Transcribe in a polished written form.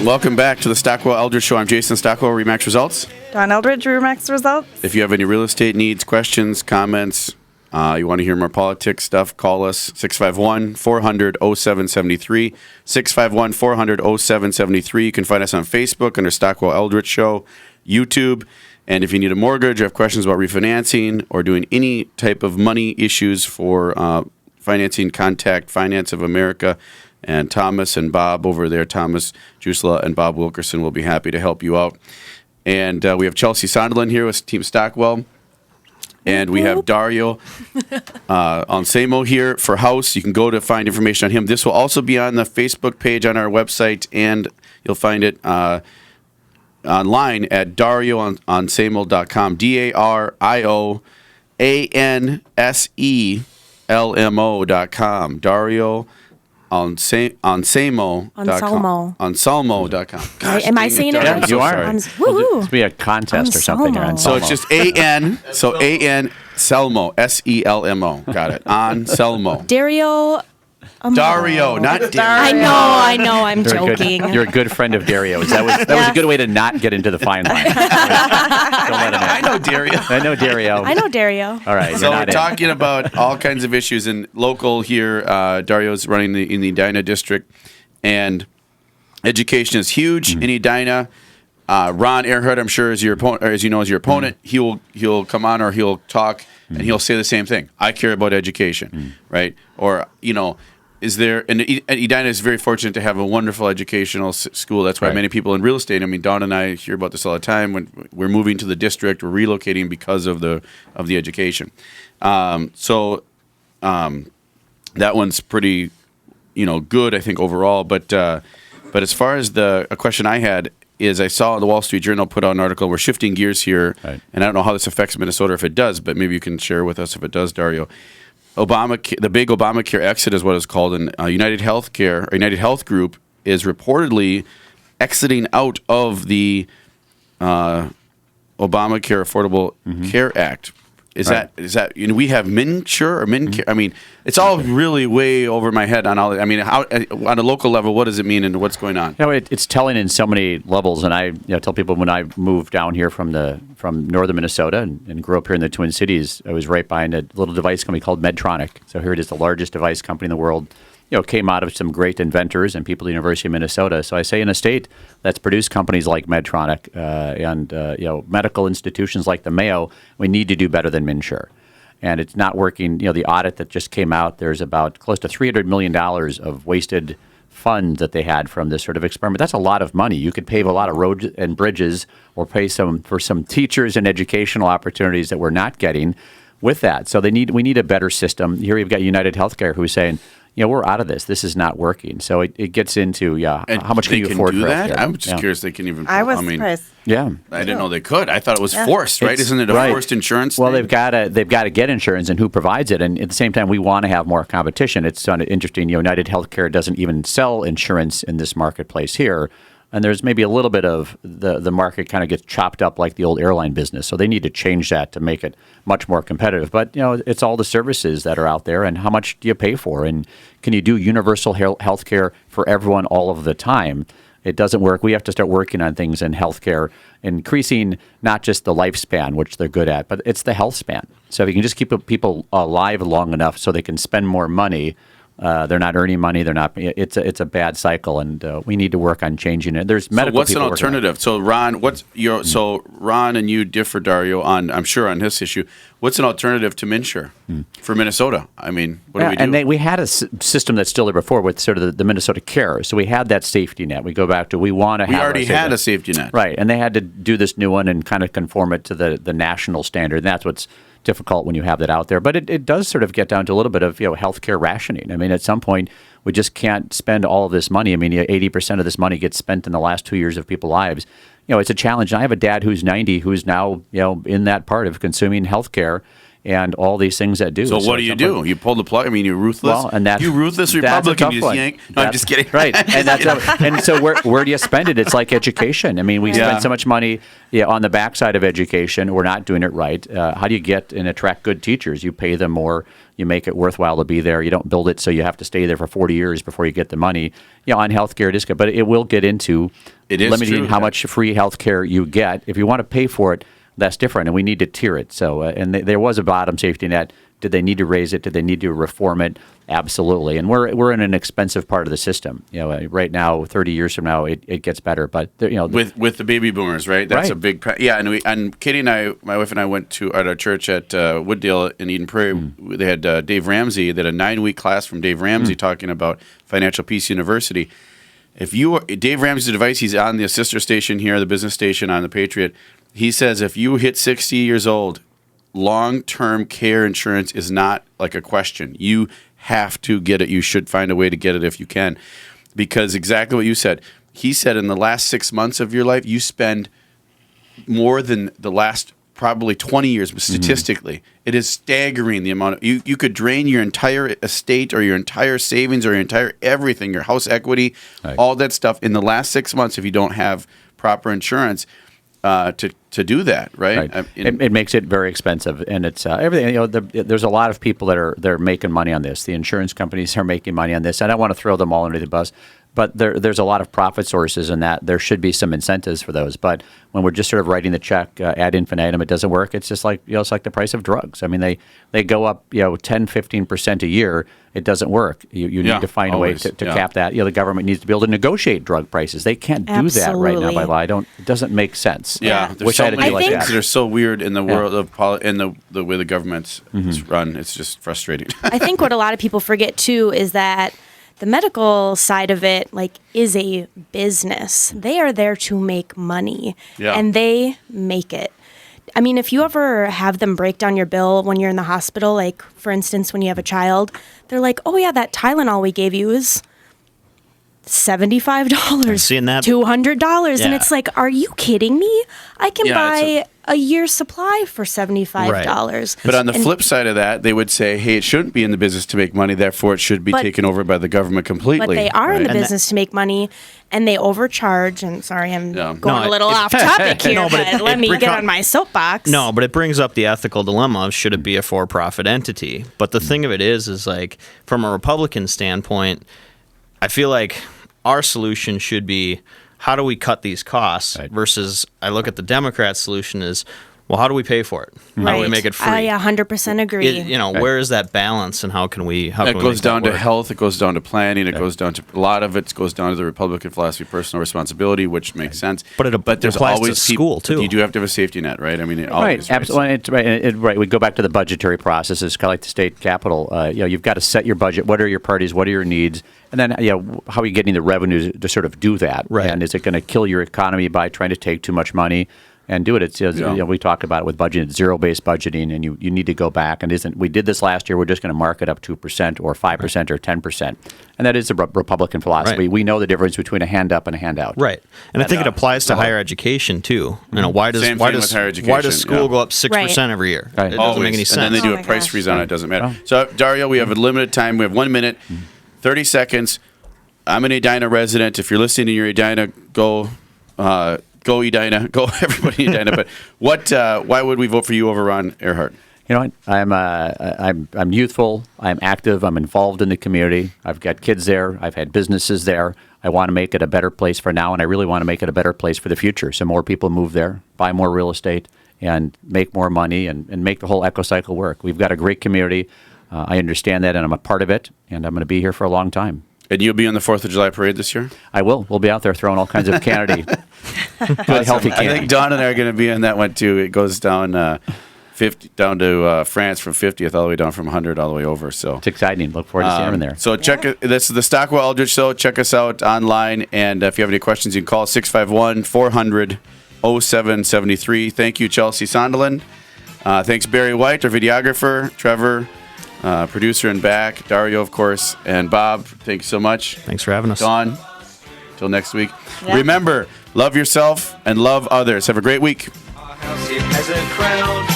Welcome back to the Stockwell Eldridge Show. I'm Jason Stockwell, Remax Results. Don Eldridge, Remax Results. If you have any real estate needs, questions, comments, you want to hear more politics stuff, call us 651-400-0773, 651-400-0773. You can find us on Facebook under Stockwell Eldridge Show, YouTube. And if you need a mortgage or have questions about refinancing or doing any type of money issues for financing, contact Finance of America. And Thomas and Bob over there, Thomas Jusla and Bob Wilkerson, will be happy to help you out. And we have Chelsea Sonderland here with Team Stockwell. And we have Dario Ansemo here for House. You can go to find information on him. This will also be on the Facebook page on our website, and you'll find it online at darioansemo.com, DarioAnselmo.com. Dario Anselmo.com. Gosh, am I saying it right? You are. Woohoo. It's be a contest or something. Anselmo. So it's just A-N, so A-N, Selmo, S-E-L-M-O. Got it. Anselmo. Dario, not Dario. I know, I'm joking. You're a good friend of Dario's. That was a good way to not get into the fine line. Don't let him in. I know Dario. I know Dario. All right. So we're talking about all kinds of issues in local here. Dario's running in the Edina district, and education is huge in Edina. Ron Earhart, I'm sure, is your opponent, or as you know, is your opponent. He'll come on or he'll talk and he'll say the same thing. I care about education, right? Or is there? And Edina is very fortunate to have a wonderful educational school. That's why many people in real estate. I mean, Don and I hear about this all the time. When we're moving to the district, we're relocating because of the education. So that one's pretty, good, I think, overall. But as far as a question I had is, I saw the Wall Street Journal put out an article. We're shifting gears here, and I don't know how this affects Minnesota, if it does, but maybe you can share with us if it does, Dario. The big Obamacare exit is what it's called, and United Health Group is reportedly exiting out of the Obamacare Affordable Care Act. Is that we have MinSure or MinCare? I mean, it's all really way over my head on all. I mean, how on a local level, what does it mean and what's going on? It's telling in so many levels, and I tell people when I moved down here from northern Minnesota and grew up here in the Twin Cities, I was right behind a little device company called Medtronic. So here it is, the largest device company in the world. Came out of some great inventors and people at the University of Minnesota. So I say in a state that's produced companies like Medtronic and medical institutions like the Mayo, we need to do better than MinSure. And it's not working. The audit that just came out, there's about close to $300 million of wasted funds that they had from this sort of experiment. That's a lot of money. You could pave a lot of roads and bridges or pay for some teachers and educational opportunities that we're not getting with that. So we need a better system. Here we've got United Healthcare who's saying, we're out of this. This is not working. So it gets into, how much can you afford do for that? healthcare? I'm just curious they can even. I was surprised. Yeah. I didn't know they could. I thought it was forced, right? Isn't it a forced insurance Well, thing? they've got to get insurance, and who provides it? And at the same time, we want to have more competition. It's interesting. United Healthcare doesn't even sell insurance in this marketplace here. And there's maybe a little bit of the market kind of gets chopped up like the old airline business. So they need to change that to make it much more competitive. But, it's all the services that are out there, and how much do you pay for? And can you do universal health care for everyone all of the time? It doesn't work. We have to start working on things in healthcare, increasing not just the lifespan, which they're good at, but it's the health span. So if you can just keep people alive long enough so they can spend more money, they're not earning money. They're not. It's a bad cycle, and we need to work on changing it. There's medical. So what's an alternative? So Ron, Ron and you differ, Dario, I'm sure on this issue. What's an alternative to MinSure for Minnesota? I mean, what do we do? And we had a system that's still there before with sort of the Minnesota Care. So we had that safety net. We go back to we already had a safety net, right? And they had to do this new one and kind of conform it to the national standard. And that's what's difficult when you have that out there. But it does sort of get down to a little bit of healthcare rationing. I mean, at some point, we just can't spend all of this money. I mean, 80% of this money gets spent in the last 2 years of people's lives. It's a challenge. And I have a dad who's 90 who's now in that part of consuming healthcare. and all these things that do. So what do you do? You pull the plug? I mean, you're ruthless. Well, and that's, you ruthless that's Republican. a tough You just one. yank. No, I'm just kidding. Right, and so where do you spend it? It's like education. I mean, we spend so much money on the backside of education. We're not doing it right. How do you get and attract good teachers? You pay them more. You make it worthwhile to be there. You don't build it so you have to stay there for 40 years before you get the money. On healthcare, it is good, but it will get into limiting how much free healthcare you get. If you want to pay for it, that's different, and we need to tier it. So, and there was a bottom safety net. Did they need to raise it? Did they need to reform it? Absolutely. And we're in an expensive part of the system. Right now, 30 years from now, it gets better. But with the baby boomers, right? That's right. a big and Katie and I, my wife and I, went to at our church at Wooddale in Eden Prairie. They had Dave Ramsey. They had a 9-week class from Dave Ramsey talking about Financial Peace University. Dave Ramsey's advice, he's on the sister station here, the business station on the Patriot. He says if you hit 60 years old, long-term care insurance is not like a question. You have to get it. You should find a way to get it if you can. Because exactly what you said. He said in the last 6 months of your life, you spend more than the last probably 20 years statistically. It is staggering the amount of you could drain your entire estate or your entire savings or your entire everything, your house equity, all that stuff in the last 6 months if you don't have proper insurance. To do that, right? It makes it very expensive, and it's everything. There's a lot of people that are making money on this. The insurance companies are making money on this. I don't want to throw them all under the bus, but there's a lot of profit sources in that. There should be some incentives for those. But when we're just sort of writing the check ad infinitum, it doesn't work. It's just like it's like the price of drugs. I mean, they go up 10-15% a year. It doesn't work. You need to find a way to cap that. The government needs to be able to negotiate drug prices. They can't do that right now by law. It doesn't make sense. Yeah, there's so many things that are so weird in the world of the way the government's run. It's just frustrating. I think what a lot of people forget too is that the medical side of it, is a business. They are there to make money, and they make it. I mean, if you ever have them break down your bill when you're in the hospital, like, for instance, when you have a child, they're like, oh, yeah, that Tylenol we gave you is $75, seeing that $200. And it's like, are you kidding me? I can buy a year's supply for $75. Right. But on the flip side of that, they would say, hey, it shouldn't be in the business to make money, therefore it should be taken over by the government completely. But they are in the business to make money, and they overcharge. And sorry, I'm going a little off topic here, but let me get on my soapbox. No, but it brings up the ethical dilemma of should it be a for-profit entity? But the thing of it is like, from a Republican standpoint, I feel like our solution should be, how do we cut these costs versus I look at the Democrat solution is, well, how do we pay for it? How do we make it free? I 100% agree. Where is that balance, and how can we? It goes down to health. It goes down to planning. It goes down to a lot of it goes down to the Republican philosophy, personal responsibility, which makes sense. But there's always school too. You do have to have a safety net, right? I mean, it always absolutely. Right. We go back to the budgetary process. It's kind of like the state capital. You've got to set your budget. What are your priorities? What are your needs? And then, how are you getting the revenues to sort of do that? Right. And is it going to kill your economy by trying to take too much money and do it? It's we talk about it with budgeting, zero-based budgeting, and you need to go back. And we did this last year. We're just going to mark it up 2% or 5% or 10%, and that is the Republican philosophy. Right. We know the difference between a hand up and a handout. Right, and I think it applies to higher education too. Why does school go up 6% every year? Right. It doesn't make any sense. And then they do a price freeze on it. It doesn't matter. So Dario, we have a limited time. We have 1 minute, 30 seconds. I'm an Edina resident. If you're listening and you're Edina, go Edina, go everybody Edina. But why would we vote for you over Ron Earhart? You know what? I'm youthful. I'm active. I'm involved in the community. I've got kids there. I've had businesses there. I want to make it a better place for now, and I really want to make it a better place for the future. So more people move there, buy more real estate, and make more money, and make the whole eco-cycle work. We've got a great community. I understand that, and I'm a part of it, and I'm going to be here for a long time. And you'll be on the 4th of July parade this year? I will. We'll be out there throwing all kinds of candy. Good, healthy candy. I think Don and I are going to be on that one, too. It goes down 50 down to France from 50th all the way down from 100 all the way over. So it's exciting. Look forward to seeing them there. So this is the Stockwell Aldrich Show. Check us out online. And if you have any questions, you can call 651-400-0773. Thank you, Chelsea Sonderland. Thanks, Barry White, our videographer, Trevor, producer and back, Dario, of course, and Bob. Thank you so much. Thanks for having us. Dawn, until next week. Yeah. Remember, love yourself and love others. Have a great week. Our house, it has a crowd.